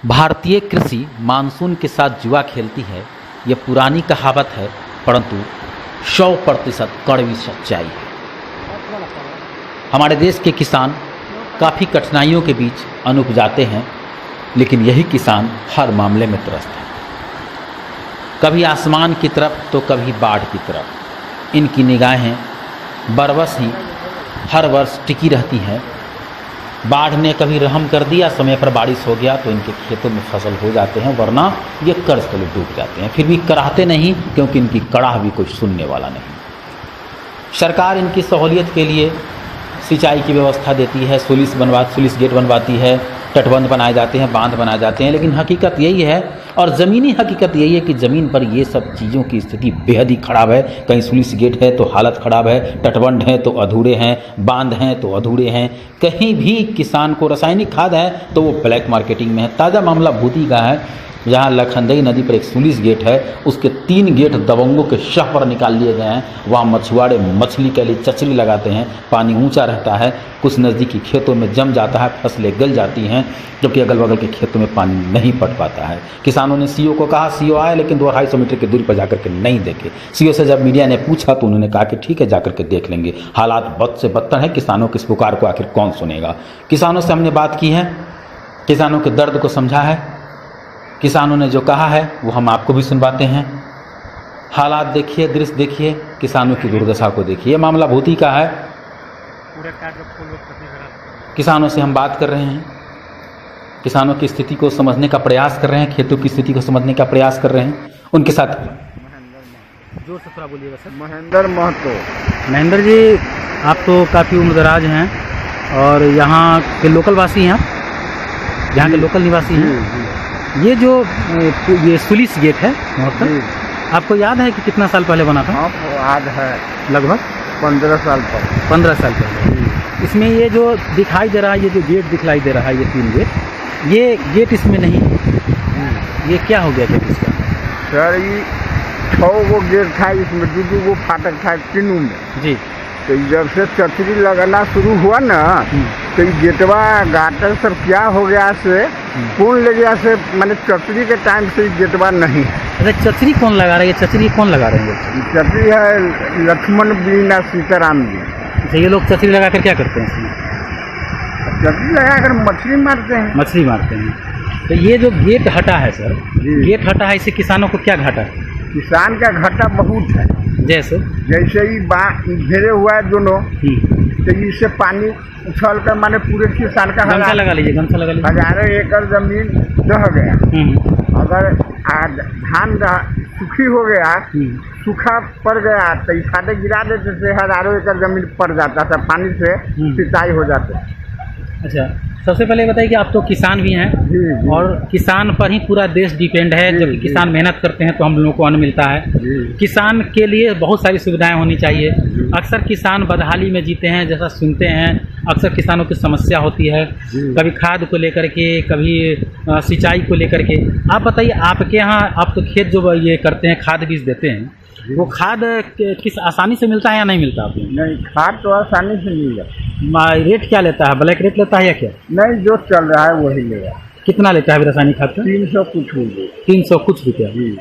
भारतीय कृषि मानसून के साथ जुआ खेलती है, यह पुरानी कहावत है, परंतु 100% कड़वी सच्चाई है। हमारे देश के किसान काफ़ी कठिनाइयों के बीच अन्न उपजाते हैं, लेकिन यही किसान हर मामले में त्रस्त है, कभी आसमान की तरफ तो कभी बाढ़ की तरफ। इनकी निगाहें बरबस ही हर वर्ष टिकी रहती हैं। बाढ़ ने कभी रहम कर दिया, समय पर बारिश हो गया तो इनके खेतों में फसल हो जाते हैं, वरना ये कर्ज तले डूब जाते हैं। फिर भी कराहते नहीं, क्योंकि इनकी कड़ाह भी कोई सुनने वाला नहीं। सरकार इनकी सहूलियत के लिए सिंचाई की व्यवस्था देती है, स्लुइस गेट बनवाती है, तटबंध बनाए जाते हैं, बांध बनाए जाते हैं, लेकिन हकीकत यही है और ज़मीनी हकीकत यही है कि ज़मीन पर ये सब चीज़ों की स्थिति बेहद ही ख़राब है। कहीं स्लुइस गेट है तो हालत ख़राब है, तटबंध हैं तो अधूरे हैं, बांध हैं तो अधूरे हैं। कहीं भी किसान को रासायनिक खाद है तो वो ब्लैक मार्केटिंग में है। ताज़ा मामला भूती का है, जहाँ लखनदेई नदी पर एक स्लुइस गेट है, उसके 3 गेट दबंगों के शह पर निकाल लिए गए हैं। वहाँ मछुआरे मछली के लिए चचरी लगाते हैं, पानी ऊंचा रहता है, कुछ नज़दीकी खेतों में जम जाता है, फसलें गल जाती हैं, जबकि अगल बगल के खेतों में पानी नहीं पट पाता है। किसानों ने सीओ को कहा, सीओ आया, लेकिन 200-250 मीटर की दूरी पर जाकर के नहीं देखे। सीओ से जब मीडिया ने पूछा तो उन्होंने कहा कि ठीक है, जाकर के देख लेंगे। हालात बद से बदतर है, किसानों की इस पुकार को आखिर कौन सुनेगा। किसानों से हमने बात की है, किसानों के दर्द को समझा है, किसानों ने जो कहा है वो हम आपको भी सुनवाते हैं। हालात देखिए, दृश्य देखिए, किसानों की दुर्दशा को देखिए। ये मामला भूती का है। किसानों से हम बात कर रहे हैं, किसानों की स्थिति को समझने का प्रयास कर रहे हैं, खेतों की स्थिति को समझने का प्रयास कर रहे हैं। उनके साथ जोर से थोड़ा बोलिएगा सर। महेंद्र महतो। महेंद्र जी, आप तो काफ़ी उम्रदराज हैं और यहाँ के लोकल वासी हैं, आप यहाँ के लोकल निवासी हैं। ये जो ये स्लुइस गेट है वहाँ पर, आपको याद है कि कितना साल पहले बना था? हाँ, याद है, लगभग 15 साल पहले। 15 साल पहले। इसमें ये जो दिखाई दे रहा है, ये जो गेट दिखलाई दे रहा है, ये 3 गेट, ये गेट इसमें नहीं है। ये क्या हो गया गेट इसका? सर, ये 6 गो गेट था, इसमें 2-2 गो फाटक था तीनों में जी। तो जब से चचरी लगाना शुरू हुआ ना, तो ये गेटवा गाटर सब क्या हो गया से कौन ले गया से, मैंने चचरी के टाइम से गेटवा नहीं है। अच्छा, चचरी कौन लगा रहा है? ये चचरी कौन लगा रहे हैं? चचरी है लक्ष्मण बीना सीताराम जी। अच्छा, ये लोग चचरी लगा कर क्या करते हैं इसमें? चचरी लगा कर मछली मारते हैं। मछली मारते हैं। तो ये जो गेट हटा है सर, गेट हटा है, इससे किसानों को क्या घाटा है? किसान का घाटा बहुत है। जैसे ही घेरे हुआ है दोनों, तो इससे पानी उछल कर माने पूरे किसान का गमछा लगा लीजिए, गमछा लगा लीजिए। हजारों एकड़ जमीन दह गया। अगर धान सूखी हो गया, सूखा पड़ गया तो ये फाटे गिरा देते से हजारों एकड़ जमीन पड़ जाता था, पानी से सिंचाई हो जाती। अच्छा, सबसे पहले बताइए कि आप तो किसान भी हैं। जी। और किसान पर ही पूरा देश डिपेंड है। जब किसान मेहनत करते हैं तो हम लोगों को अन्न मिलता है। किसान के लिए बहुत सारी सुविधाएं होनी चाहिए। अक्सर किसान बदहाली में जीते हैं, जैसा सुनते हैं। अक्सर किसानों की समस्या होती है, कभी खाद को लेकर के, कभी सिंचाई को लेकर के। आप बताइए, आपके यहाँ आप तो खेत जो ये करते हैं, खाद बीज देते हैं, वो खाद किस आसानी से मिलता है या नहीं मिलता आपको? नहीं, खाद तो आसानी से मिल जाता। रेट क्या लेता है? ब्लैक रेट लेता है या क्या? नहीं, जो चल रहा है वही लेगा। कितना लेता है रासायनिक खाद का? 300 कुछ रुपये। 300 कुछ रुपया। जी।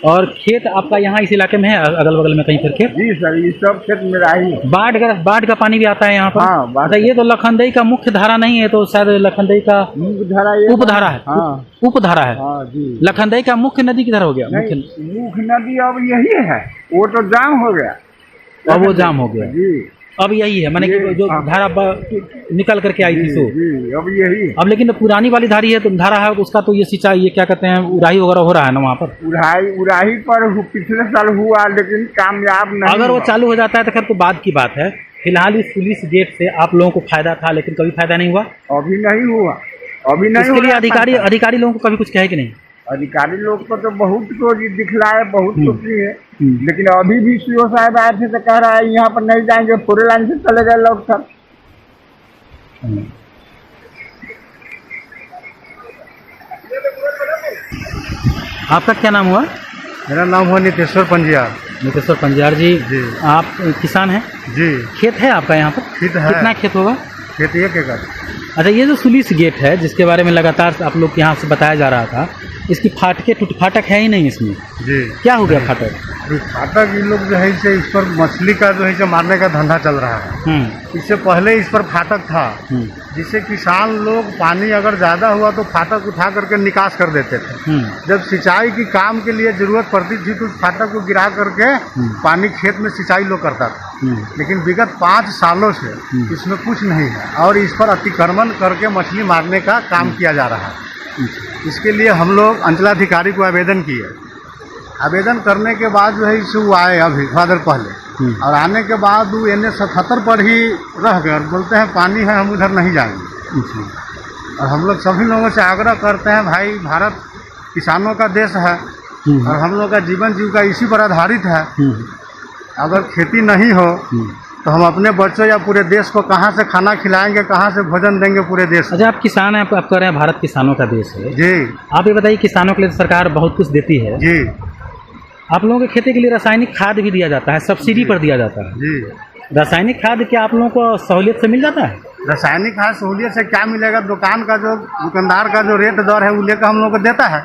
और खेत आपका यहाँ इस इलाके में है, अगल बगल में कहीं पर खेत? जी सर, ये सब खेत मेरा ही है। बाढ़ का पानी भी आता है यहाँ पर? हाँ, बाढ़। ये तो लखनदेई का मुख्य धारा नहीं है, तो शायद लखनदेई का उपधारा है। हाँ, उपधारा है। हाँ जी। लखनदेई का मुख्य नदी किधर हो गया? मुख्य नदी अब यही है, वो तो जाम हो गया। अब वो जाम हो गया जी। अब यही है, माने कि जो धारा निकल करके आई थी सो अब यही। अब लेकिन पुरानी वाली धारी है, तो धारा है उसका, तो ये सिंचाई, ये क्या कहते हैं, उड़ाही वगैरह हो रहा है ना वहाँ पर? उड़ाही पर पिछले साल हुआ, लेकिन कामयाब नहीं। अगर वो चालू हो जाता है तो खैर तो बाद की बात है। फिलहाल इस स्लुइस गेट से आप लोगों को फायदा था, लेकिन कभी फायदा नहीं हुआ। अभी नहीं हुआ, अभी नहीं। इसके लिए अधिकारी लोगों को कभी कुछ कहे कि नहीं? अधिकारी लोग को तो बहुत को दिखलाए, बहुत कुछ है, लेकिन अभी भी सीओ साहब आए थे तो कह रहा है यहाँ पर नहीं जाएंगे, पूरे लाइन से चले गए लोग सब। आपका क्या नाम हुआ? मेरा नाम हुआ नितेश्वर पंजियार। नितेश्वर पंजियार जी, आप किसान हैं? जी। खेत है आपका यहाँ पर? खेत है। कितना खेत होगा? खेत 1 एकड़। अच्छा, ये जो सुलिस गेट है जिसके बारे में लगातार आप लोग के यहाँ से बताया जा रहा था, इसकी फाटक है ही नहीं इसमें, जी क्या हो गया फाटक? फाटक इन लोग जो है इसे इस पर मछली का जो है इसे मारने का धंधा चल रहा है। इससे पहले इस पर फाटक था, जिससे किसान लोग पानी अगर ज़्यादा हुआ तो फाटक उठा करके निकास कर देते थे। जब सिंचाई की काम के लिए ज़रूरत पड़ती थी तो उस फाटक को गिरा करके पानी खेत में सिंचाई लोग करता था। लेकिन विगत 5 सालों से इसमें कुछ नहीं है और इस पर अतिक्रमण करके मछली मारने का काम किया जा रहा है। इसके लिए हम लोग अंचलाधिकारी को आवेदन किए। आवेदन करने के बाद जो है इसे वो आए अभी थोड़ा देर पहले, और आने के बाद वो NH-77 पर ही रह गए और बोलते हैं पानी है, हम उधर नहीं जाएंगे। और हम लोग सभी लोगों से आग्रह करते हैं, भाई भारत किसानों का देश है और हम लोग का जीवन जीविका इसी पर आधारित है। अगर खेती नहीं हो तो हम अपने बच्चों या पूरे देश को कहाँ से खाना खिलाएंगे, कहाँ से भोजन देंगे पूरे देश को? अच्छा, आप किसान हैं, आप कह रहे हैं भारत किसानों का देश है जी। आप ये बताइए, किसानों के लिए तो सरकार बहुत कुछ देती है जी। आप लोगों की खेती के लिए रासायनिक खाद भी दिया जाता है, सब्सिडी पर दिया जाता है जी। रासायनिक खाद क्या आप लोगों को सहूलियत से मिल जाता है? रासायनिक खाद सहूलियत से क्या मिलेगा? दुकानदार का जो रेट दर है वो लेकर हम लोग को देता है।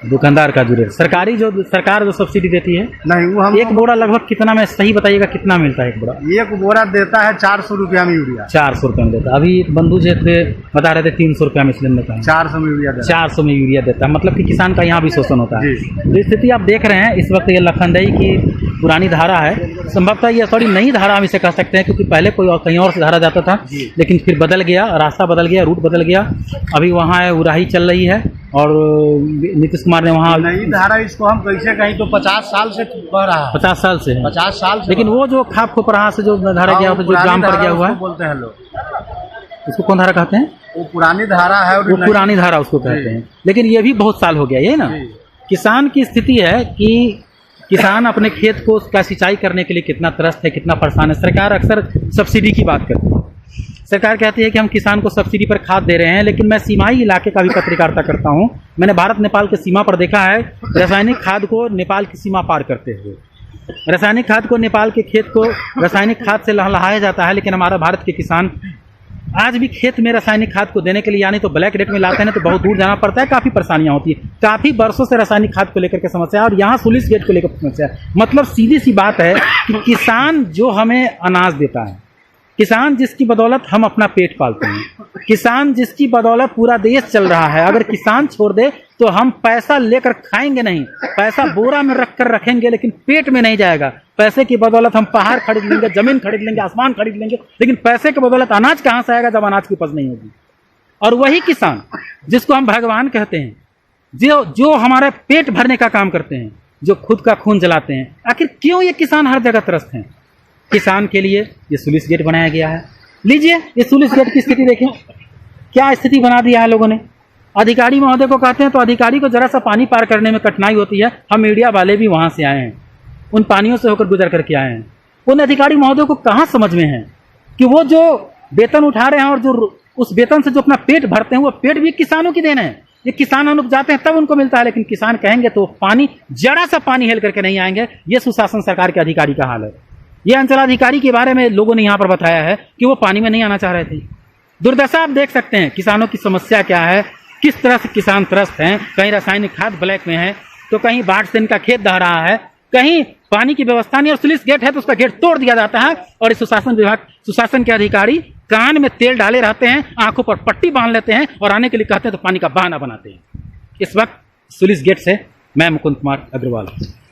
दुकानदार का जो रेट, सरकार जो सब्सिडी देती है नहीं, वो हम एक बोरा लगभग कितना में सही बताइएगा, कितना मिलता है एक बोरा? एक बोरा देता है 400 रुपया में यूरिया। 400 रुपये में देता है। अभी एक बंधु जी थे बता रहे थे 300 रुपया में सिलेंडर देता है, 400 में यूरिया देता है। 400 में यूरिया देता है। मतलब कि किसान का यहाँ भी शोषण होता है। जी। जो स्थिति आप देख रहे हैं इस वक्त, ये लखनदई की पुरानी धारा है, संभवतः ये थोड़ी नई धारा हम इसे कह सकते हैं, क्योंकि पहले कोई कहीं और से धारा जाता था, लेकिन फिर बदल गया, रास्ता बदल गया, रूट बदल गया। अभी वहाँ उराही चल रही है और नीतीश कुमार ने वहाँ नई धारा, इसको हम कैसे कहीं तो 50 साल से बह रहा है। 50 साल से है। 50 साल से। लेकिन वो जो खाप खोपराहा से जो धारा गया, जो ग्राम पर गया हुआ है, बोलते हैं लोग, उसको कौन धारा कहते हैं? वो पुरानी धारा है और वो पुरानी धारा उसको कहते हैं। लेकिन ये भी बहुत साल हो गया, ये ना किसान की स्थिति है कि किसान अपने खेत को उसका सिंचाई करने के लिए कितना त्रस्त है, कितना परेशान है। सरकार अक्सर सब्सिडी की बात करती है। सरकार कहती है कि हम किसान को सब्सिडी पर खाद दे रहे हैं, लेकिन मैं सीमाई इलाके का भी पत्रकारिता करता हूं। मैंने भारत नेपाल के सीमा पर देखा है रासायनिक खाद को नेपाल की सीमा पार करते हुए। रासायनिक खाद को नेपाल के खेत को रासायनिक खाद से लहलाया जाता है, लेकिन हमारा भारत के किसान आज भी खेत में रासायनिक खाद को देने के लिए, यानी तो ब्लैक रेट में लाते हैं तो बहुत दूर जाना पड़ता है, काफ़ी परेशानियां होती है। काफ़ी वर्षों से रासायनिक खाद को लेकर के समस्या है और यहाँ सुलिस गेट को लेकर समस्या है। मतलब सीधी सी बात है कि किसान जो हमें अनाज देता है, किसान जिसकी बदौलत हम अपना पेट पालते हैं, किसान जिसकी बदौलत पूरा देश चल रहा है, अगर किसान छोड़ दे तो हम पैसा लेकर खाएंगे नहीं, पैसा बोरा में रख कर रखेंगे लेकिन पेट में नहीं जाएगा। पैसे की बदौलत हम पहाड़ खरीद लेंगे, जमीन खरीद लेंगे, आसमान खरीद लेंगे, लेकिन पैसे की बदौलत अनाज कहाँ से आएगा जब अनाज की उपज नहीं होगी। और वही किसान जिसको हम भगवान कहते हैं, जो हमारे पेट भरने का काम करते हैं, जो खुद का खून जलाते हैं, आखिर क्यों ये किसान हर जगह त्रस्त हैं? किसान के लिए ये सुलिस गेट बनाया गया है। लीजिए ये सुलिस गेट की स्थिति देखें, क्या स्थिति बना दिया है लोगों ने। अधिकारी महोदय को कहते हैं तो अधिकारी को जरा सा पानी पार करने में कठिनाई होती है। हम मीडिया वाले भी वहां से आए हैं, उन पानियों से होकर गुजर करके आए हैं। उन अधिकारी महोदय को कहाँ समझ में है कि वो जो वेतन उठा रहे हैं और जो उस वेतन से जो अपना पेट भरते हैं, वो पेट भी किसानों की देन है। ये किसान अनुप जाते हैं तब उनको मिलता है, लेकिन किसान कहेंगे तो पानी, जरा सा पानी हेल करके नहीं आएंगे। ये सुशासन सरकार के अधिकारी का हाल है। ये अंचलाधिकारी के बारे में लोगों ने यहाँ पर बताया है कि वो पानी में नहीं आना चाह रहे थे। दुर्दशा आप देख सकते हैं, किसानों की समस्या क्या है, किस तरह से किसान त्रस्त हैं। कहीं रासायनिक खाद ब्लैक में है, तो कहीं बाढ़ से इनका खेत दह रहा है, कहीं पानी की व्यवस्था नहीं, और सुलिस गेट है तो उसका गेट तोड़ दिया जाता है। और इस सुशासन के अधिकारी कान में तेल डाले रहते हैं, आंखों पर पट्टी बांध लेते हैं और आने के लिए कहते हैं तो पानी का बहाना बनाते हैं। इस वक्त सुलिस गेट से मैं मुकुंद कुमार अग्रवाल।